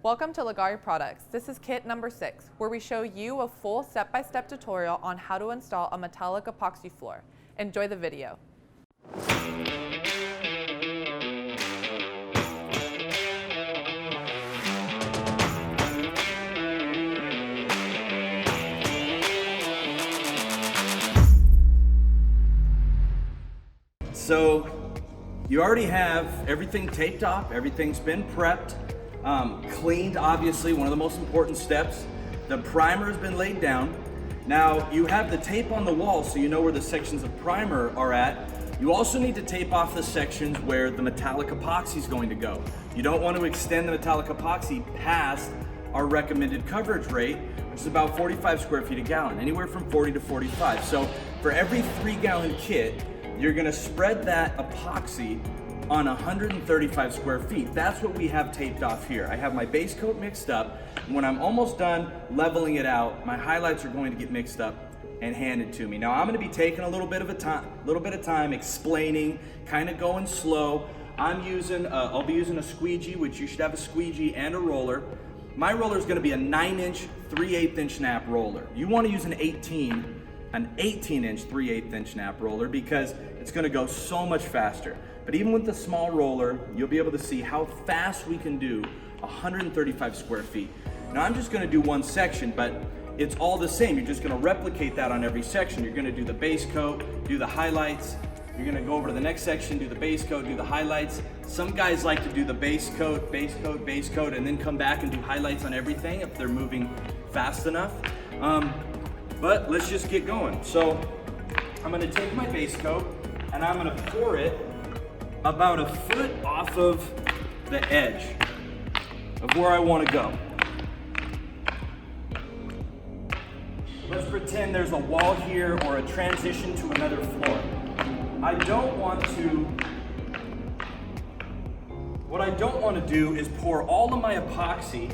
Welcome to Leggari Products. This is kit number 6, where we show you a full step-by-step tutorial on how to install a metallic epoxy floor. Enjoy the video. So you already have everything taped off, everything's been prepped, cleaned, obviously, one of the most important steps. The primer has been laid down. Now you have the tape on the wall so you know where the sections of primer are at. You also need to tape off the sections where the metallic epoxy is going to go. You don't want to extend the metallic epoxy past our recommended coverage rate, which is about 45 square feet a gallon, anywhere from 40 to 45. So for every 3-gallon kit, you're gonna spread that epoxy on 135 square feet. That's what we have taped off here. I have my base coat mixed up, and when I'm almost done leveling it out, my highlights are going to get mixed up and handed to me. Now I'm gonna be taking a little bit of time explaining, kind of going slow. I'll be using a squeegee, which you should have a squeegee and a roller. My roller is gonna be a 9-inch, 3/8 inch nap roller. You wanna use an 18-inch 3/8 inch nap roller because it's gonna go so much faster. But even with the small roller, you'll be able to see how fast we can do 135 square feet. Now I'm just gonna do one section, but it's all the same. You're just gonna replicate that on every section. You're gonna do the base coat, do the highlights. You're gonna go over to the next section, do the base coat, do the highlights. Some guys like to do the base coat, and then come back and do highlights on everything if they're moving fast enough. But let's just get going. So I'm gonna take my base coat and I'm gonna pour it about 1 foot off of the edge of where I wanna go. Let's pretend there's a wall here or a transition to another floor. What I don't want to do is pour all of my epoxy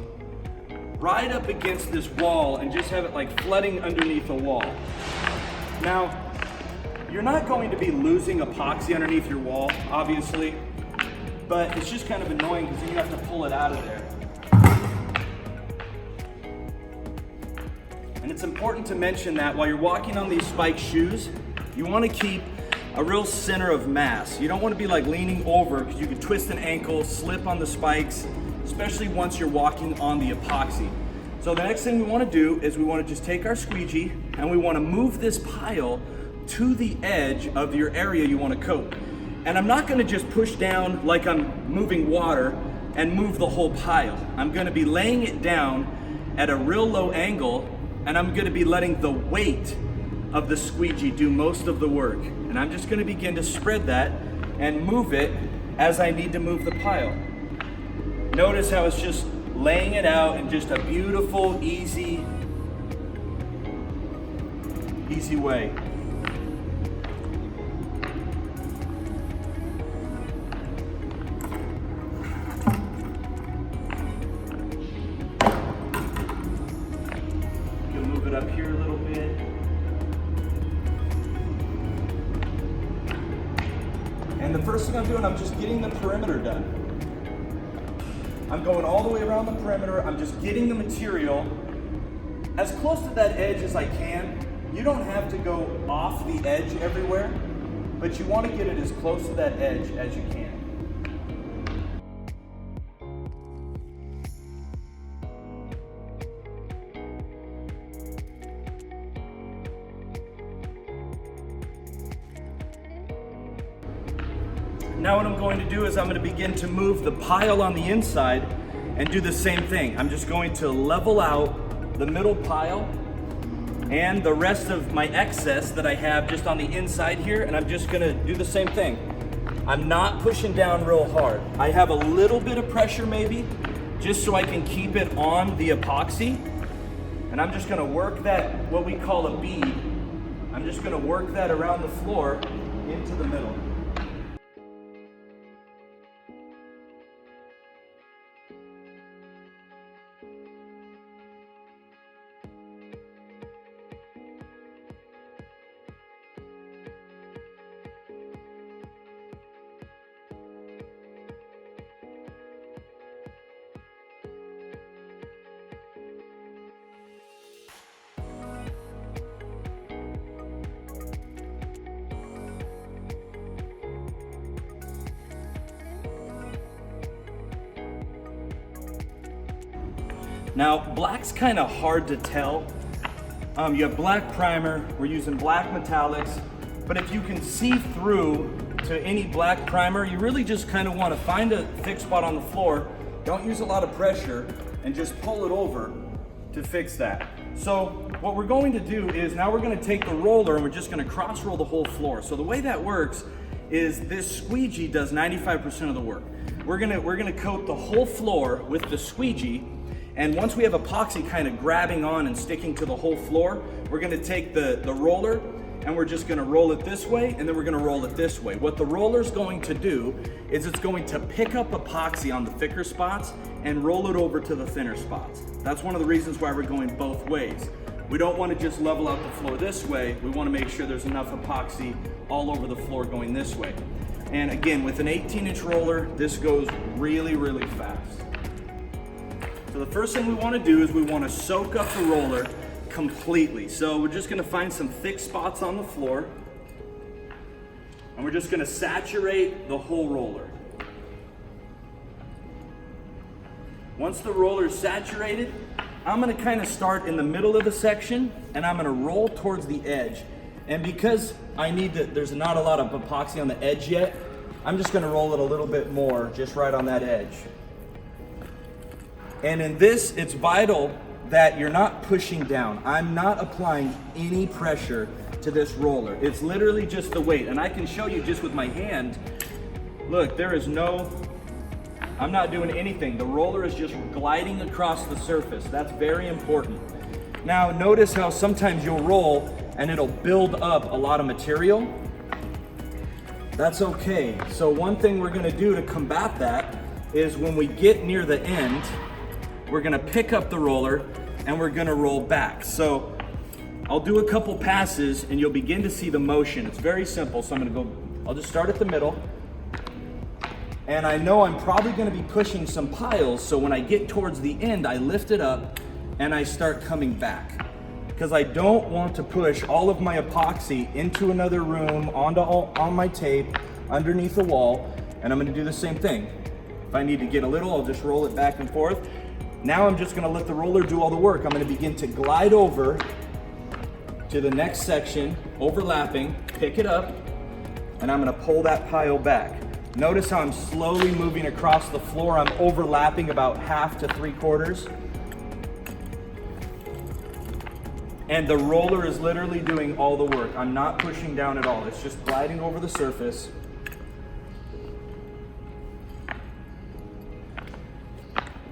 right up against this wall and just have it like flooding underneath the wall. Now, you're not going to be losing epoxy underneath your wall, obviously, but it's just kind of annoying because then you have to pull it out of there. And it's important to mention that while you're walking on these spiked shoes, you want to keep a real center of mass. You don't want to be like leaning over because you could twist an ankle, slip on the spikes, especially once you're walking on the epoxy. So the next thing we want to do is we want to just take our squeegee and we want to move this pile to the edge of your area you want to coat. And I'm not going to just push down like I'm moving water and move the whole pile. I'm going to be laying it down at a real low angle, and I'm going to be letting the weight of the squeegee do most of the work. And I'm just going to begin to spread that and move it as I need to move the pile. Notice how it's just laying it out in just a beautiful, easy way. You can move it up here a little bit. And the first thing I'm doing, I'm just getting the perimeter done. I'm going all the way around the perimeter. I'm just getting the material as close to that edge as I can. You don't have to go off the edge everywhere, but you want to get it as close to that edge as you can. Now what I'm going to do is I'm going to begin to move the pile on the inside and do the same thing. I'm just going to level out the middle pile and the rest of my excess that I have just on the inside here, and I'm just going to do the same thing. I'm not pushing down real hard. I have a little bit of pressure maybe, just so I can keep it on the epoxy. And I'm just going to work that, what we call a bead. I'm just going to work that around the floor into the middle. Now, black's kind of hard to tell. You have black primer, we're using black metallics, but if you can see through to any black primer, you really just kind of want to find a thick spot on the floor, don't use a lot of pressure, and just pull it over to fix that. So what we're going to do is now we're going to take the roller and we're just going to cross roll the whole floor. So the way that works is this squeegee does 95% of the work. We're gonna coat the whole floor with the squeegee, and once we have epoxy kind of grabbing on and sticking to the whole floor, we're gonna take the roller and we're just gonna roll it this way, and then we're gonna roll it this way. What the roller's going to do is it's going to pick up epoxy on the thicker spots and roll it over to the thinner spots. That's one of the reasons why we're going both ways. We don't want to just level out the floor this way. We want to make sure there's enough epoxy all over the floor going this way. And again, with an 18-inch roller, this goes really, really fast. So the first thing we want to do is we want to soak up the roller completely. So we're just going to find some thick spots on the floor, and we're just going to saturate the whole roller. Once the roller is saturated, I'm gonna kind of start in the middle of the section and I'm gonna roll towards the edge. And because there's not a lot of epoxy on the edge yet, I'm just gonna roll it a little bit more, just right on that edge. And in this, it's vital that you're not pushing down. I'm not applying any pressure to this roller. It's literally just the weight. And I can show you just with my hand, look, I'm not doing anything. The roller is just gliding across the surface. That's very important. Now notice how sometimes you'll roll and it'll build up a lot of material. That's okay. So one thing we're gonna do to combat that is when we get near the end, we're gonna pick up the roller and we're gonna roll back. So I'll do a couple passes and you'll begin to see the motion. It's very simple. So I'll just start at the middle. And I know I'm probably gonna be pushing some piles, so when I get towards the end, I lift it up and I start coming back. Because I don't want to push all of my epoxy into another room, on my tape, underneath the wall, and I'm gonna do the same thing. If I need to get a little, I'll just roll it back and forth. Now I'm just gonna let the roller do all the work. I'm gonna begin to glide over to the next section, overlapping, pick it up, and I'm gonna pull that pile back. Notice how I'm slowly moving across the floor. I'm overlapping about 1/2 to 3/4. And the roller is literally doing all the work. I'm not pushing down at all. It's just gliding over the surface.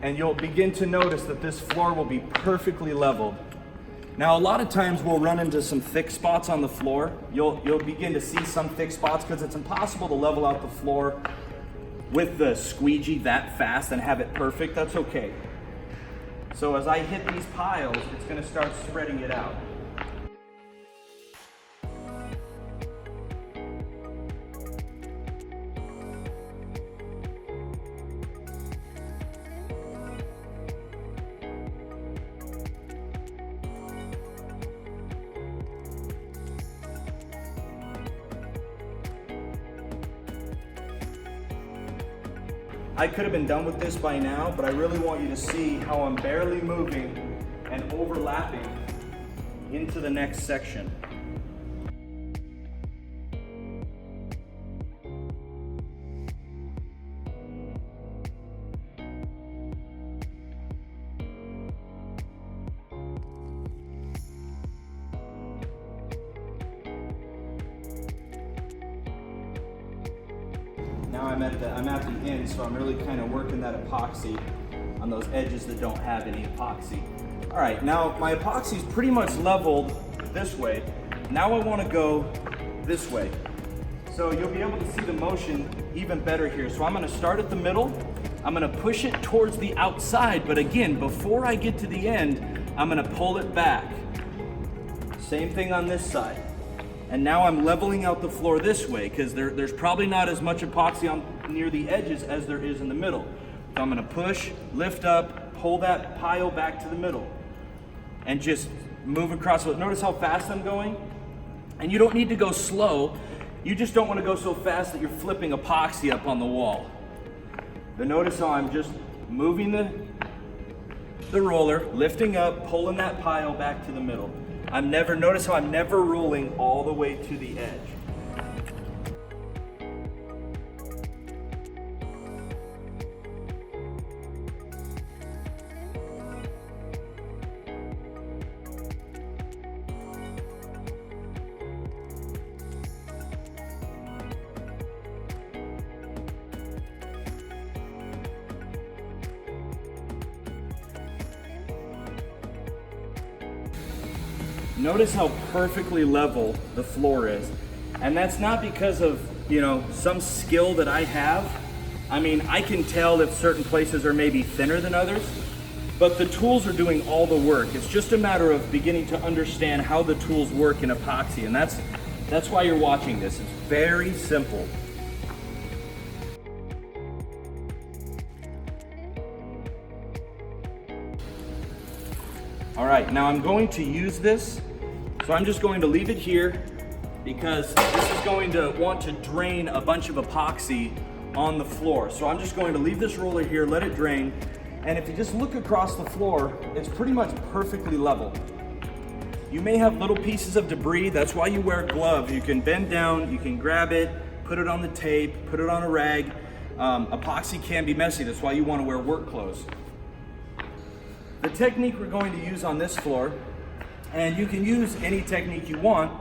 And you'll begin to notice that this floor will be perfectly leveled. Now, a lot of times we'll run into some thick spots on the floor. You'll begin to see some thick spots because it's impossible to level out the floor with the squeegee that fast and have it perfect. That's okay. So as I hit these piles, it's gonna start spreading it out. I could have been done with this by now, but I really want you to see how I'm barely moving and overlapping into the next section. Now I'm at the end, so I'm really kind of working that epoxy on those edges that don't have any epoxy. All right, now my epoxy is pretty much leveled this way. Now I want to go this way. So you'll be able to see the motion even better here. So I'm going to start at the middle. I'm going to push it towards the outside, but again, before I get to the end, I'm going to pull it back. Same thing on this side. And now I'm leveling out the floor this way because there's probably not as much epoxy on near the edges as there is in the middle. So I'm gonna push, lift up, pull that pile back to the middle and just move across. So notice how fast I'm going? And you don't need to go slow. You just don't want to go so fast that you're flipping epoxy up on the wall. But notice how I'm just moving the roller, lifting up, pulling that pile back to the middle. Notice how I'm never rolling all the way to the edge. Notice how perfectly level the floor is. And that's not because of, some skill that I have. I mean, I can tell if certain places are maybe thinner than others, but the tools are doing all the work. It's just a matter of beginning to understand how the tools work in epoxy, and that's why you're watching this. It's very simple. All right, now I'm going to use this. So I'm just going to leave it here because this is going to want to drain a bunch of epoxy on the floor. So I'm just going to leave this roller here, let it drain. And if you just look across the floor, it's pretty much perfectly level. You may have little pieces of debris. That's why you wear gloves. You can bend down, you can grab it, put it on the tape, put it on a rag. Epoxy can be messy. That's why you want to wear work clothes. The technique we're going to use on this floor, and you can use any technique you want,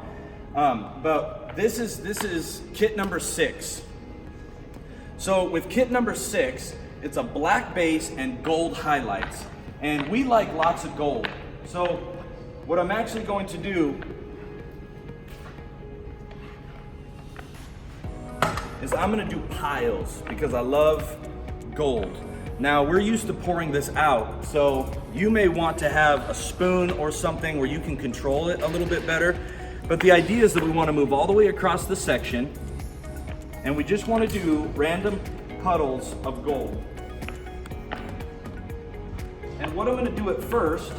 but this is kit number 6. So with kit number 6, it's a black base and gold highlights, and we like lots of gold. So what I'm actually going to do is I'm going to do piles because I love gold. Now we're used to pouring this out, so you may want to have a spoon or something where you can control it a little bit better. But the idea is that we want to move all the way across the section, and we just want to do random puddles of gold. And what I'm going to do at first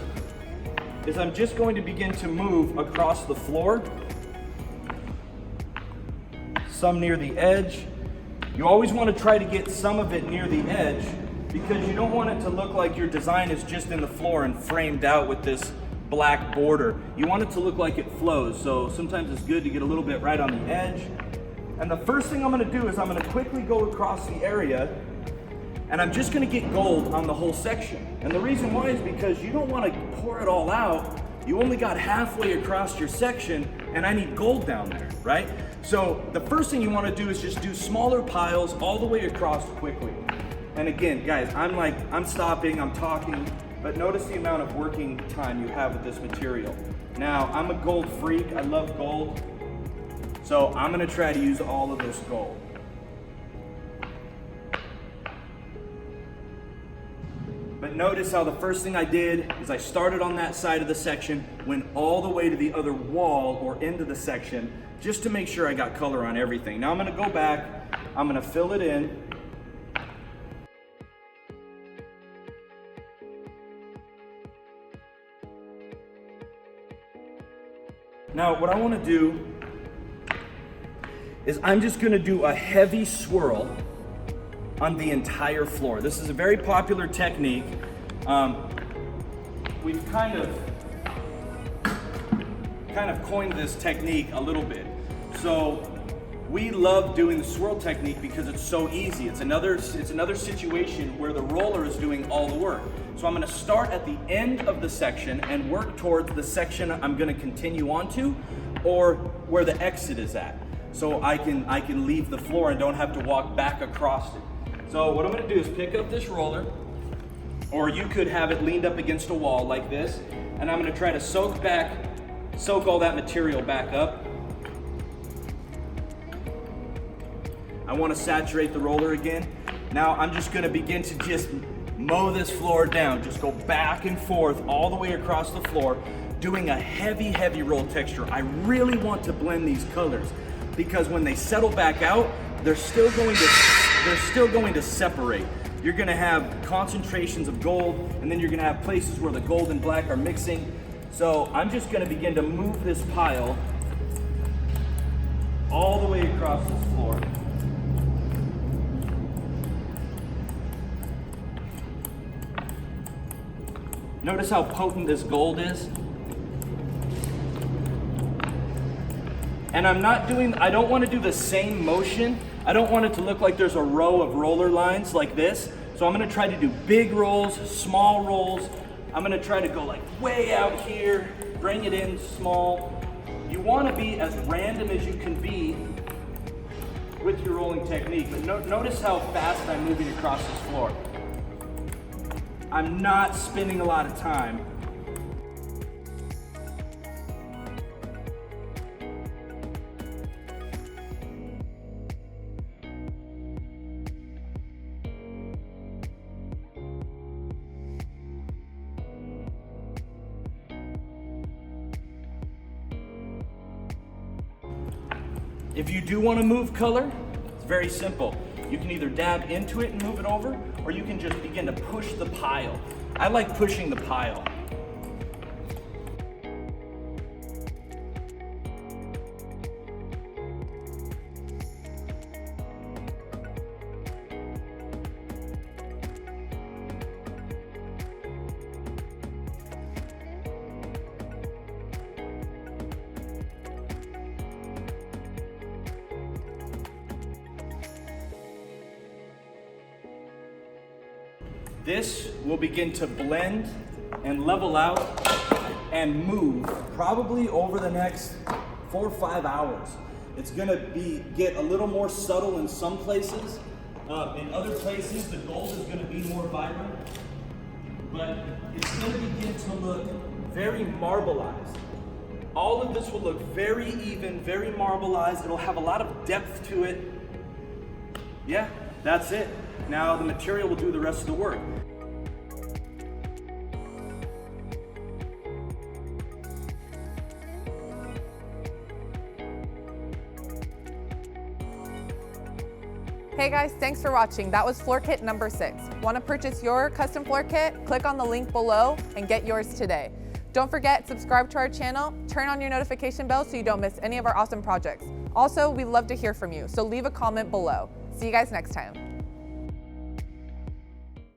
is I'm just going to begin to move across the floor, some near the edge. You always want to try to get some of it near the edge, because you don't want it to look like your design is just in the floor and framed out with this black border. You want it to look like it flows, so sometimes it's good to get a little bit right on the edge. And the first thing I'm going to do is I'm going to quickly go across the area, and I'm just going to get gold on the whole section. And the reason why is because you don't want to pour it all out. You only got halfway across your section, and I need gold down there, right? So the first thing you want to do is just do smaller piles all the way across quickly. And again, guys, I'm stopping, I'm talking, but notice the amount of working time you have with this material. Now, I'm a gold freak, I love gold, so I'm gonna try to use all of this gold. But notice how the first thing I did is I started on that side of the section, went all the way to the other wall or into the section, just to make sure I got color on everything. Now I'm gonna go back, I'm gonna fill it in. Now, what I want to do is I'm just going to do a heavy swirl on the entire floor. This is a very popular technique. We've kind of coined this technique a little bit. So we love doing the swirl technique because it's so easy. It's another situation where the roller is doing all the work. So I'm going to start at the end of the section and work towards the section I'm going to continue on to, or where the exit is at. So I can leave the floor and don't have to walk back across it. So what I'm going to do is pick up this roller, or you could have it leaned up against a wall like this, and I'm going to try to soak all that material back up. I want to saturate the roller again. Now I'm just going to begin to just mow this floor down. Just go back and forth all the way across the floor, doing a heavy roll texture. I really want to blend these colors because when they settle back out, they're still going to separate. You're going to have concentrations of gold, and then you're going to have places where the gold and black are mixing. So I'm just going to begin to move this pile all the way across this floor. Notice how potent this gold is. And I don't want to do the same motion. I don't want it to look like there's a row of roller lines like this. So I'm going to try to do big rolls, small rolls. I'm going to try to go like way out here, bring it in small. You want to be as random as you can be with your rolling technique, but notice how fast I'm moving across this floor. I'm not spending a lot of time. If you do want to move color, it's very simple. You can either dab into it and move it over, or you can just begin to push the pile. I like pushing the pile. This will begin to blend and level out and move probably over the next 4 or 5 hours. It's gonna get a little more subtle in some places. In other places, the gold is gonna be more vibrant, but it's gonna begin to look very marbleized. All of this will look very even, very marbleized. It'll have a lot of depth to it. Yeah, that's it. Now the material will do the rest of the work. Hey guys, thanks for watching. That was floor kit number 6. Want to purchase your custom floor kit? Click on the link below and get yours today. Don't forget, subscribe to our channel, turn on your notification bell so you don't miss any of our awesome projects. Also, we love to hear from you, so leave a comment below. See you guys next time.